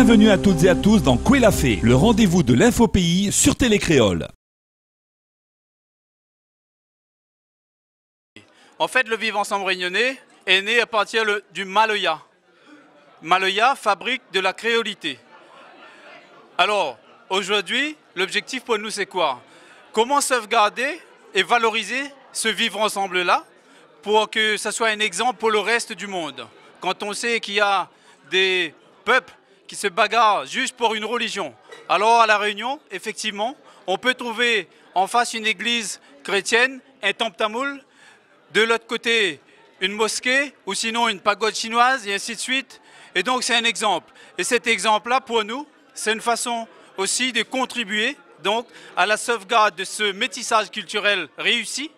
Bienvenue à toutes et à tous dans Koué la Fée, le rendez-vous de l'info pays sur Télé Créole. En fait, le vivre ensemble réunionnais est né à partir du Maloya. Maloya fabrique de la créolité. Alors, aujourd'hui, l'objectif pour nous, c'est quoi? Comment sauvegarder et valoriser ce vivre ensemble-là pour que ça soit un exemple pour le reste du monde? Quand on sait qu'il y a des peuples qui se bagarrent juste pour une religion. Alors, à La Réunion, effectivement, on peut trouver en face une église chrétienne, un temple tamoul, de l'autre côté, une mosquée ou sinon une pagode chinoise et ainsi de suite. Et donc, c'est un exemple. Et cet exemple-là, pour nous, c'est une façon aussi de contribuer donc, à la sauvegarde de ce métissage culturel réussi.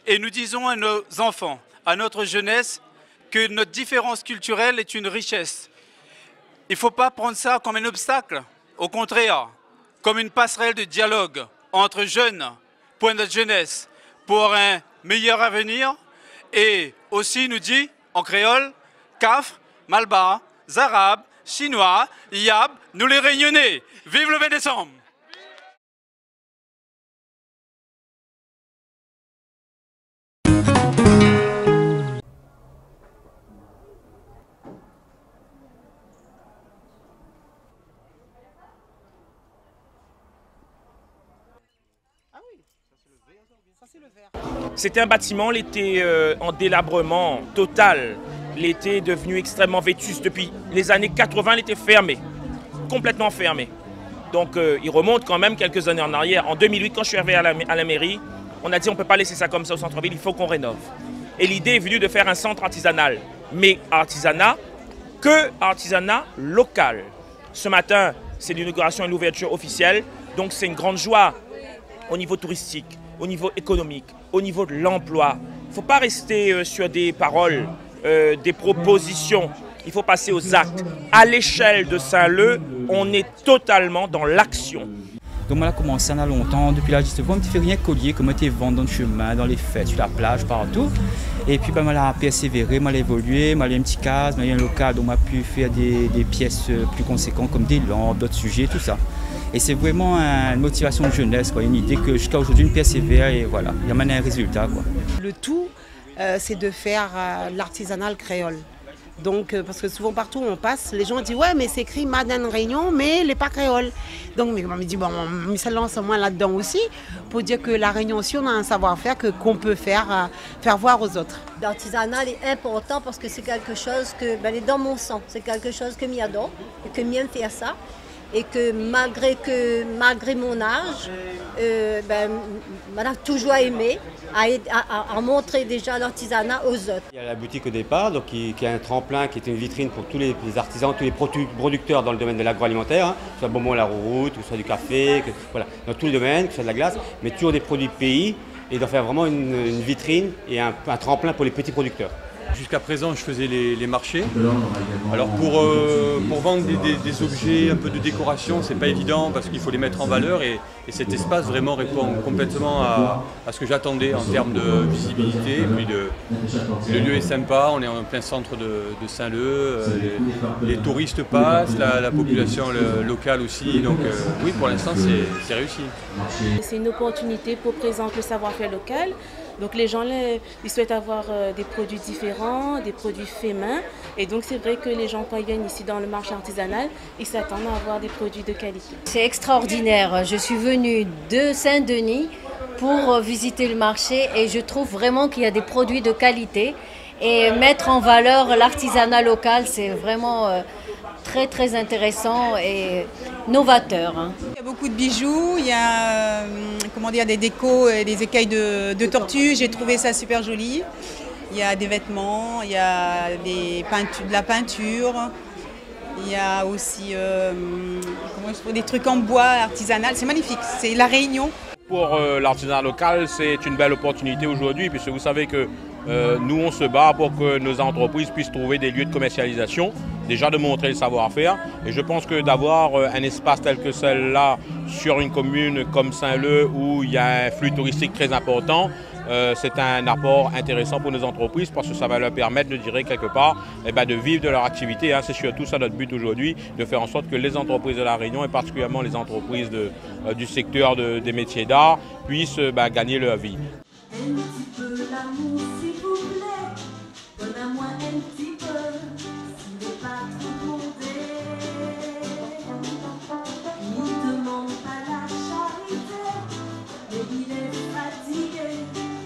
Et nous disons à nos enfants, à notre jeunesse, que notre différence culturelle est une richesse. Il ne faut pas prendre ça comme un obstacle, au contraire, comme une passerelle de dialogue entre jeunes pour notre jeunesse, pour un meilleur avenir. Et aussi nous dit en créole, Kaf, Malba, Zarab, Chinois, Yab, nous les Réunionnais. Vive le 20 décembre! C'était un bâtiment, il était en délabrement total. Il était devenu extrêmement vétuste. Depuis les années 80, il était fermé, complètement fermé. Donc il remonte quand même quelques années en arrière. En 2008, quand je suis arrivé à la mairie, on a dit on ne peut pas laisser ça comme ça au centre-ville, il faut qu'on rénove. Et l'idée est venue de faire un centre artisanal. Mais artisanat, que artisanat local. Ce matin, c'est l'inauguration et l'ouverture officielle. Donc c'est une grande joie au niveau touristique, au niveau économique, au niveau de l'emploi. Il ne faut pas rester sur des paroles, des propositions. Il faut passer aux actes. À l'échelle de Saint-Leu, on est totalement dans l'action. Donc moi, j'ai commencé il y a longtemps. Depuis là, je ne fais rien collier, comme je vends dans le chemin, dans les fêtes, sur la plage, partout. Et puis, je j'ai persévéré, j'ai évolué, j'ai un petit case, j'ai un local, donc j'ai pu faire des pièces plus conséquentes, comme des lampes, d'autres sujets, tout ça. Et c'est vraiment une motivation de jeunesse, quoi. Une idée que jusqu'à aujourd'hui, une persévère et voilà, il y a maintenant un résultat, quoi. Le tout, c'est de faire l'artisanal créole. Donc, parce que souvent partout où on passe, les gens disent ouais mais c'est écrit Madame Réunion mais il n'est pas créole. Donc on me dit bon, on se lance au moins là-dedans aussi pour dire que la Réunion aussi on a un savoir-faire qu'on peut faire voir aux autres. L'artisanal est important parce que c'est quelque chose que est dans mon sang, c'est quelque chose que j'adore et que j'aime faire ça. Et que malgré mon âge, j'ai toujours aimé à montrer déjà l'artisanat aux autres. Il y a la boutique au départ, donc qui est un tremplin, qui est une vitrine pour tous les artisans, tous les producteurs dans le domaine de l'agroalimentaire, hein, que ce soit bonbon à la route, que ce soit du café, voilà, dans tous les domaines, que ce soit de la glace, mais toujours des produits de pays, et d'en faire vraiment une vitrine et un tremplin pour les petits producteurs. Jusqu'à présent, je faisais les marchés. Alors pour vendre des objets, un peu de décoration, c'est pas évident parce qu'il faut les mettre en valeur et cet espace vraiment répond complètement à ce que j'attendais en termes de visibilité. Et puis le lieu est sympa, on est en plein centre de Saint-Leu, les touristes passent, la population locale aussi. Donc oui, pour l'instant, c'est réussi. C'est une opportunité pour présenter le savoir-faire local. Donc les gens ils souhaitent avoir des produits différents, des produits faits main. Et donc c'est vrai que les gens quand ils viennent ici dans le marché artisanal, ils s'attendent à avoir des produits de qualité. C'est extraordinaire. Je suis venue de Saint-Denis pour visiter le marché et je trouve vraiment qu'il y a des produits de qualité. Et mettre en valeur l'artisanat local, c'est vraiment très très intéressant et novateur. Hein. Il y a beaucoup de bijoux, il y a des décos et des écailles de tortue, j'ai trouvé ça super joli. Il y a des vêtements, il y a de la peinture, il y a aussi des trucs en bois artisanal, c'est magnifique, c'est La Réunion. Pour l'artisanat local, c'est une belle opportunité aujourd'hui puisque vous savez que nous on se bat pour que nos entreprises puissent trouver des lieux de commercialisation déjà de montrer le savoir-faire. Et je pense que d'avoir un espace tel que celle-là sur une commune comme Saint-Leu où il y a un flux touristique très important, c'est un apport intéressant pour nos entreprises parce que ça va leur permettre, je dirais quelque part, de vivre de leur activité. C'est surtout ça notre but aujourd'hui, de faire en sorte que les entreprises de La Réunion et particulièrement les entreprises du secteur des métiers d'art puissent gagner leur vie. Un petit peu l'amour, s'il vous plaît. Donne-moi un petit peu, s'il n'est pas trop bondé. Il ne demande pas la charité, mais il est fatigué,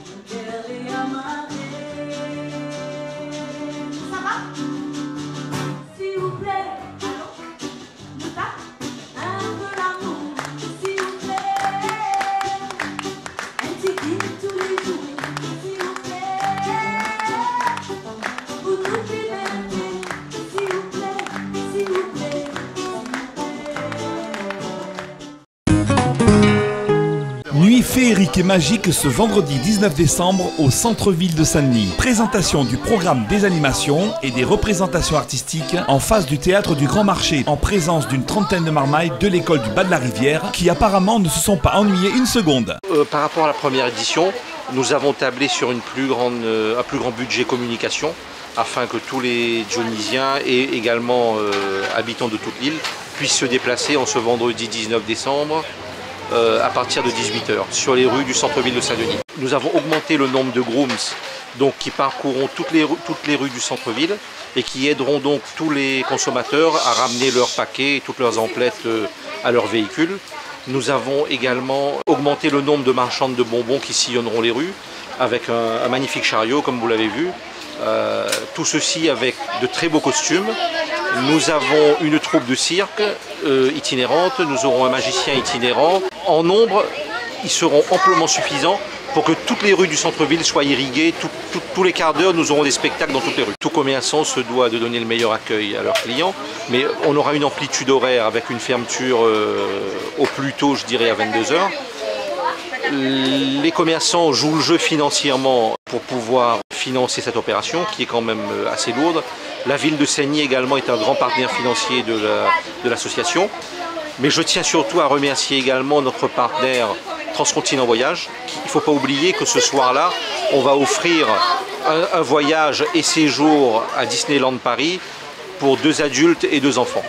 le cœur est amarré. Ça va? S'il vous plaît, allons, nous tape un peu l'amour, s'il vous plaît. Un petit guide tous les jours. Nuit féerique et magique ce vendredi 19 décembre au centre-ville de Saint-Denis. Présentation du programme des animations et des représentations artistiques en face du théâtre du Grand Marché, en présence d'une trentaine de marmailles de l'école du Bas de la Rivière qui apparemment ne se sont pas ennuyés une seconde. Par rapport à la première édition, nous avons tablé sur un plus grand budget communication afin que tous les Dionysiens et également habitants de toute l'île puissent se déplacer en ce vendredi 19 décembre à partir de 18 h sur les rues du centre-ville de Saint-Denis. Nous avons augmenté le nombre de grooms qui parcourront toutes les rues du centre-ville et qui aideront donc tous les consommateurs à ramener leurs paquets et toutes leurs emplettes à leur véhicule. Nous avons également augmenté le nombre de marchandes de bonbons qui sillonneront les rues avec un magnifique chariot comme vous l'avez vu. Tout ceci avec de très beaux costumes. Nous avons une troupe de cirque itinérante, nous aurons un magicien itinérant. En nombre, ils seront amplement suffisants pour que toutes les rues du centre-ville soient irriguées. Tous les quarts d'heure, nous aurons des spectacles dans toutes les rues. Tout commerçant se doit de donner le meilleur accueil à leurs clients, mais on aura une amplitude horaire avec une fermeture au plus tôt, je dirais, à 22 h. Les commerçants jouent le jeu financièrement pour pouvoir financer cette opération qui est quand même assez lourde. La ville de Saint-Denis également est un grand partenaire financier de l'association. Mais je tiens surtout à remercier également notre partenaire Transcontinent Voyage. Il ne faut pas oublier que ce soir-là, on va offrir un voyage et séjour à Disneyland Paris pour 2 adultes et 2 enfants.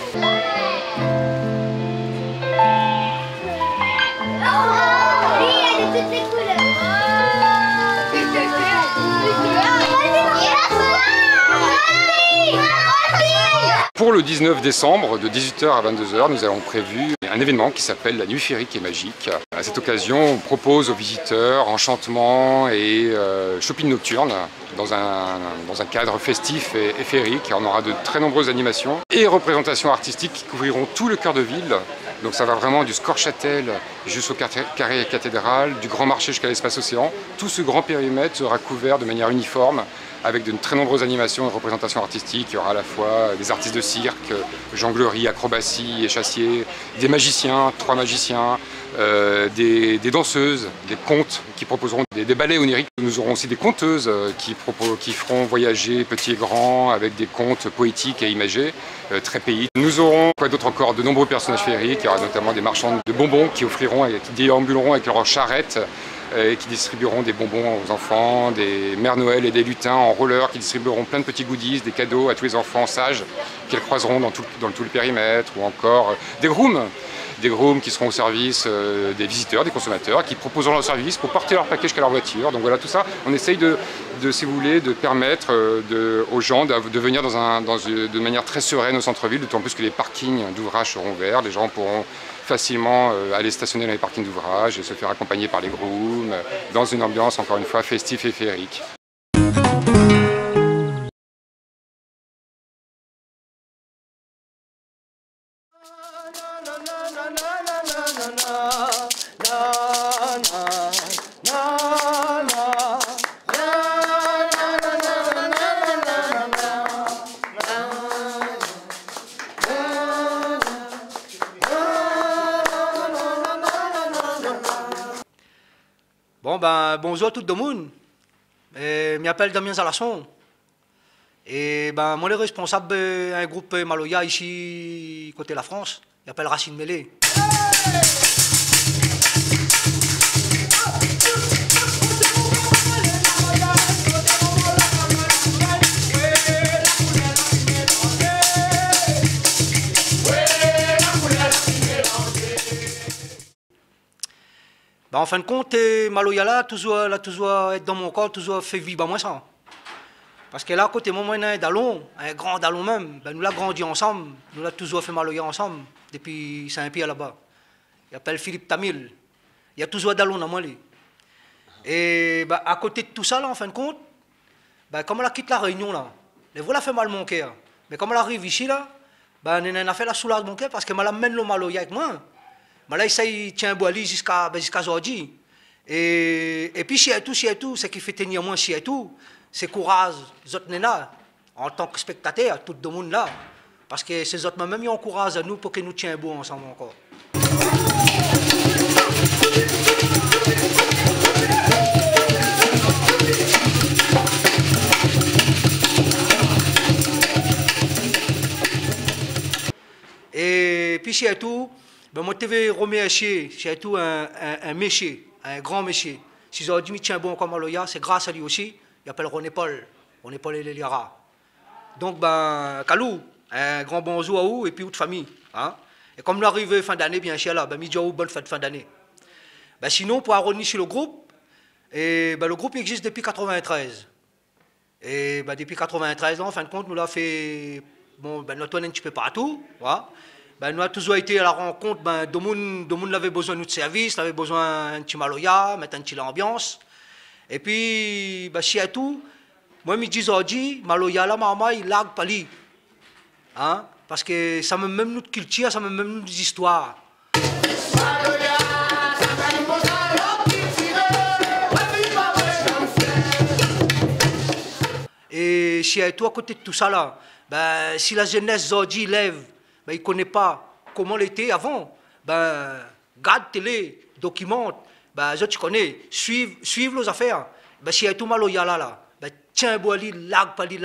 Pour le 19 décembre, de 18 h à 22 h, nous avons prévu un événement qui s'appelle la Nuit féerique et magique. À cette occasion, on propose aux visiteurs enchantement et shopping nocturne dans un cadre festif et féerique. On aura de très nombreuses animations et représentations artistiques qui couvriront tout le cœur de ville. Donc ça va vraiment du Score-Châtel jusqu'au carré cathédrale, du Grand Marché jusqu'à l'espace océan. Tout ce grand périmètre sera couvert de manière uniforme avec de très nombreuses animations et représentations artistiques. Il y aura à la fois des artistes de cirque, jonglerie, acrobatie, échassier, des magiciens, 3 magiciens, des danseuses, des contes qui proposeront des ballets oniriques. Nous aurons aussi des conteuses qui feront voyager petits et grands avec des contes poétiques et imagés, très pays. Nous aurons, quoi d'autre encore, de nombreux personnages féeriques. Il y aura notamment des marchands de bonbons qui offriront et qui déambuleront avec leurs charrettes et qui distribueront des bonbons aux enfants, des mères Noël et des lutins en roller qui distribueront plein de petits goodies, des cadeaux à tous les enfants sages qu'elles croiseront dans tout le périmètre, ou encore des grooms qui seront au service des visiteurs, des consommateurs, qui proposeront leur service pour porter leur paquet jusqu'à leur voiture. Donc voilà, tout ça, on essaye si vous voulez, de permettre aux gens de venir de manière très sereine au centre-ville, d'autant plus que les parkings d'ouvrage seront ouverts, les gens pourront facilement aller stationner dans les parkings d'ouvrage et se faire accompagner par les grooms, dans une ambiance, encore une fois, festive et féerique. Bonjour à tout le monde. Je m'appelle Damien Zalasson. Et ben, moi, le responsable d'un groupe Maloya ici, côté la France, il s'appelle Racine Mêlé. Ben, en fin de compte, Maloya là, toujours être dans mon corps, toujours fait vivre moi ça. Parce que là, à côté de moi, il y a un dallon, un grand dallon même. Ben, nous l'avons grandi ensemble, nous l'avons toujours fait Maloya ensemble, depuis Saint-Pierre là-bas. Il s'appelle Philippe Tamil. Il y a toujours un dallon dans moi. Lui. Et ben, à côté de tout ça, là, en fin de compte, ben, comme elle quitte la Réunion, là, les voilà fait mal mon cœur. Mais comme elle arrive ici, là, ben, elle a fait la soulage de mon cœur parce qu'elle mène le Maloya avec moi. Mais là, il tient un boili jusqu'à aujourd'hui. Et puis, chez tout, ce qui fait tenir moi chez tout, c'est courage, en tant que spectateur, tout le monde là. Parce que ces autres même, ils encouragent à nous pour que nous tiens beau ensemble encore. Et puis, chez tout, ben, moi, je vais remercier chez tout un métier, un grand métier. Si j'ai dit, tiens bon comme Maloya, c'est grâce à lui aussi. Il s'appelle René Paul Eliara. Donc, ben, Kalou, un grand bonjour à vous et puis toute famille. Hein? Et comme nous arrivons fin d'année, bien sûr, là, ben, midi à vous, bonne fête fin d'année. Ben, sinon, pour revenir sur le groupe, et, ben, le groupe existe depuis 1993. Et ben, depuis 1993, en fin de compte, nous l'avons fait, bon, ben, notre un petit peu partout. Voilà. Ben, nous avons toujours été à la rencontre, ben, de monde avait besoin de notre service, avait besoin d'un petit Maloya, mettre un petit l'ambiance. Et puis, ben, si à tout, moi, je me dis aujourd'hui, Maloya, là, maman, il lag pas lui. Hein? Parce que ça me même notre culture, ça me même notre histoire. Et si à tout, à côté de tout ça, là, ben, si la jeunesse aujourd'hui lève, ben, il ne connaît pas comment l'était avant, ben, garde télé, documente. Ben, tu connais, suivre les affaires. Ben, si il y a tout Maloya là, ben, tiens, boali, lag pali.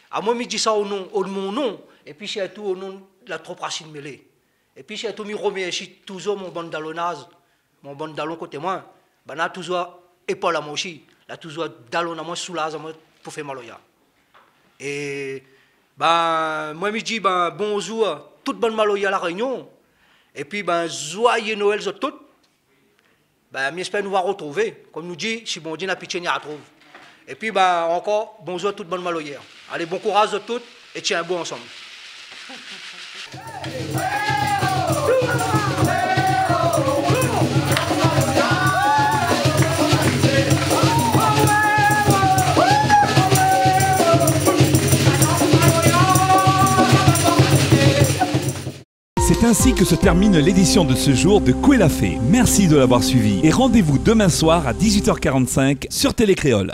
À moi, je dis ça au mon nom, et puis si il y a tout au nom de la trop Racine Mêlé. Et puis si il y a tout, je remercie toujours mon bon dallonnage, mon bon dallon côté moi. Ben, là, toujours épaule à moi aussi, là, toujours dallon à moi, soulage à moi pour faire Maloya. Et, ben, moi, je dis, ben, bonjour, toute bonne Maloya à la Réunion, et puis, ben, joyeux Noël, tout. Ben, j'espère nous voir retrouver. Comme nous dit, si bon Dieu n'a pitié, n'y a trouve. Et puis, ben, encore, bonjour à toute bonne Maloya. Allez, bon courage à toutes et tiens bon ensemble. C'est ainsi que se termine l'édition de ce jour de Koué la Fée. Merci de l'avoir suivi et rendez-vous demain soir à 18h45 sur Télé Créole.